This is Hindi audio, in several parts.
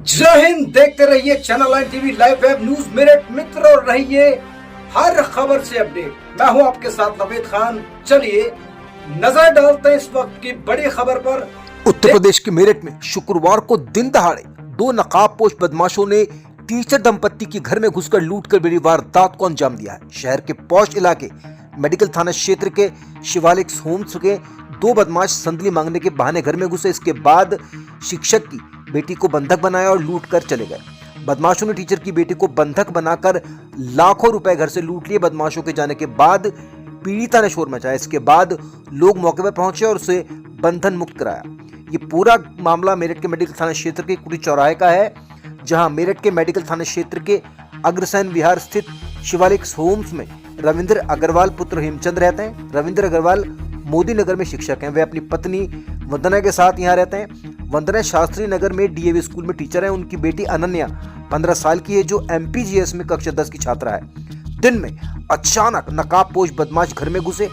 जय हिंद। देखते रहिए channel 9 TV live web news Meerut मित्र और रहिए हर खबर से अपडेट। मैं हूं आपके साथ नवेद खान। चलिए नजर डालते हैं इस वक्त की बड़ी खबर पर। उत्तर प्रदेश के मेरठ में शुक्रवार को दिन दहाड़े दो नकाबपोश बदमाशों ने टीचर दंपत्ति के घर में घुसकर लूटकर बड़ी वारदात को अंजाम दिया है। शहर के पौष इलाके मेडिकल थाना क्षेत्र के शिवालिक होम्स के दो बदमाश संदली मांगने के बहाने घर में घुसे। इसके बाद शिक्षक की बेटी को बंधक बनाया और लूट कर चले गए। बदमाशों ने टीचर की बेटी को बंधक बनाकर लाखों रुपए घर से लूट लिए। बदमाशों के जाने के बाद पीड़िता ने शोर मचाया। इसके बाद लोग मौके पर पहुंचे और उसे बंधन मुक्त कराया। ये पूरा मामला मेरठ के मेडिकल थाना क्षेत्र के कुटी चौराहे का है, जहां मेरठ के मेडिकल थाना क्षेत्र के अग्रसेन विहार स्थित शिवालिक होम्स में रविंद्र अग्रवाल पुत्र हेमचंद रहते हैं। रविंद्र अग्रवाल मोदी नगर में शिक्षक हैं। वे अपनी पत्नी वंदना के साथ यहाँ रहते हैं। वंदना शास्त्री नगर में डीएवी स्कूल में टीचर है। उनकी बेटी अनन्या 15 साल की है, जो एमपीजीएस में कक्षा 10 की छात्रा है। दिन में अचानक नकाबपोश बदमाश घर में घुसे,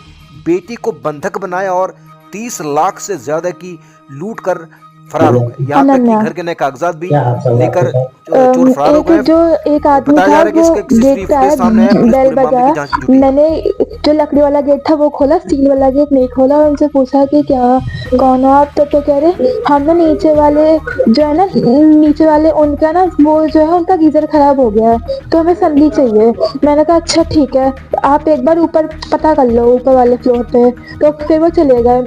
बेटी को बंधक बनाया और 30 लाख से ज्यादा की लूट कर फरार हो गए। यहाँ तक कि घर के नए कागजात भी लेकर चोर फरार हो गए। जो एक आदमी था वो गेट पे आया, बेल बजाया। मैंने जो लकड़ी वाला गेट था वो खोला, स्टील वाला गेट नहीं खोला। और उनसे पूछा कि क्या कौन हो आप? तो कह रहे हम ना नीचे वाले जो है ना, नीचे वाले उनका ना वो जो है उनका गीजर खराब हो गया है, तो हमें संदली चाहिए। मैंने कहा अच्छा ठीक है, आप एक बार ऊपर पता कर लो ऊपर वाले फ्लोर पे। तो फिर वो चले गए।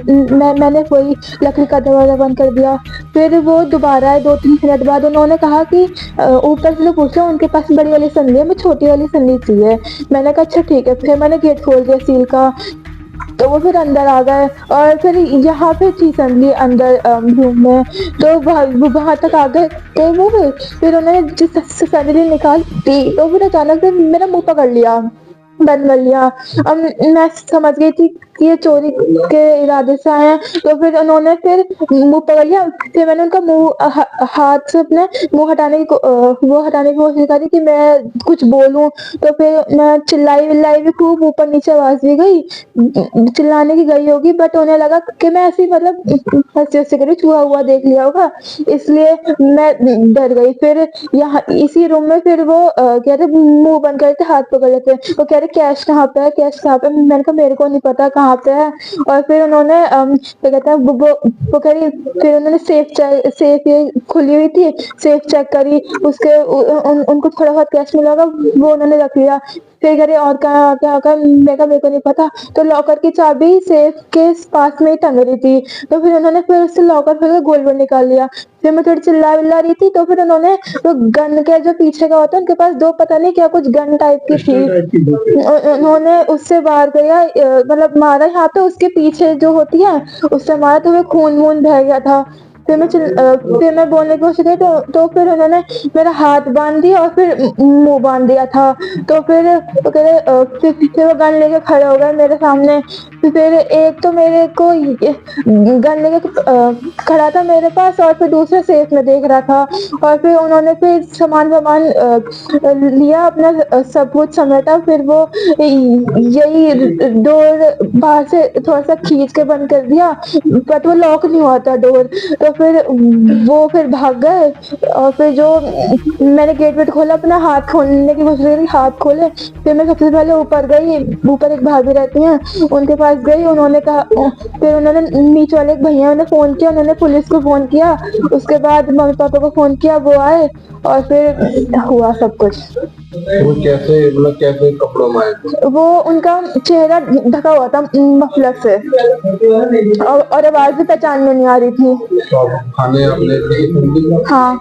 मैंने वही लकड़ी का दरवाजा बंद कर दिया। फिर वो दोबारा 2-3 मिनट बाद उन्होंने कहा कि ऊपर से पूछो उनके पास बड़ी वाली संदली है, हमें छोटी वाली संदली चाहिए। मैंने कहा अच्छा ठीक है। फिर मैंने गेट खोल दिया स्टील का, तो वो फिर अंदर आ गए और फिर यहाँ पे थी संदली अंदर रूम में, तो वहाँ तक आ गए। तो वो फिर उन्होंने जिस संदली निकाल दी, तो फिर अचानक से मेरा मुंह पकड़ लिया, बंद कर लिया। अब मैं समझ गई थी कि ये चोरी के इरादे से आए हैं। तो फिर उन्होंने फिर मुंह पकड़ लिया। फिर मैंने उनका मुंह हाथ से अपने मुंह हटाने की कोशिश करी कि मैं कुछ बोलूं। तो फिर मैं चिल्लाई भी खूब, ऊपर नीचे आवाज भी गई, चिल्लाने की गई होगी, बट उन्हें लगा कि मैं ऐसी मतलब हंसी करी, छुआ हुआ देख लिया होगा, इसलिए मैं डर गई। फिर यहाँ इसी रूम में फिर वो कह रहे मुंह बंद करते हाथ पकड़ लेते। वो कह रहे कैश कहाँ पे है, कैश कहाँ पे? मैंने कहा मेरे को नहीं पता कहाँ पे है। और फिर उन्होंने क्या कहते हैं वो करी, फिर उन्होंने सेफ ये खुली हुई थी, सेफ चेक करी, उसके उनको थोड़ा बहुत कैश मिला होगा, वो उन्होंने रख लिया। फिर करे और क्या मेरे को नहीं पता। तो लॉकर की चाबी सेफ के पास में ही टंग रही थी। तो फिर उन्होंने फिर उससे लॉकर खोल गोल्ड वोल्ड निकाल लिया। फिर मैं थोड़ी चिल्ला रही थी, तो फिर उन्होंने वो गन के जो पीछे का होता है उनके पास दो पता नहीं क्या कुछ गन टाइप की थी, उन्होंने उससे वार किया, मतलब मारा यहाँ पे उसके पीछे जो होती है उससे मारा, तो वो खून बह गया था। फिर मैं बोलने की कोशिश की, तो फिर उन्होंने मेरा हाथ बांध दिया और फिर मुंह बांध दिया था। तो फिर वो गन लेके खड़े हो गए मेरे सामने। फिर एक तो मेरे को गन लेके खड़ा था मेरे पास, और फिर दूसरे सेफ में देख रहा था। और फिर उन्होंने फिर सामान लिया, अपना सब कुछ समेटा। फिर वो यही डोर बाहर से थोड़ा सा खींच के बंद कर दिया, बट वो लॉक नहीं हुआ था डोर। तो फिर वो फिर भाग गए। और फिर जो मैंने गेट खोला, अपना हाथ खोलने की कोशिश करी, हाथ खोले। फिर मैं सबसे पहले ऊपर गई, ऊपर एक भाभी रहती हैं, उनके पास गई। उन्होंने कहा, फिर उन्होंने नीचे वाले एक भैया ने फोन किया, उन्होंने पुलिस को फोन किया। उसके बाद मम्मी पापा को फोन किया, वो आए और फिर हुआ सब कुछ। वो कैसे कपड़ों में आए? वो उनका चेहरा ढका हुआ था मफलर से, और आवाज भी पहचान में नहीं आ रही थी। तो खाने आपने हाँ।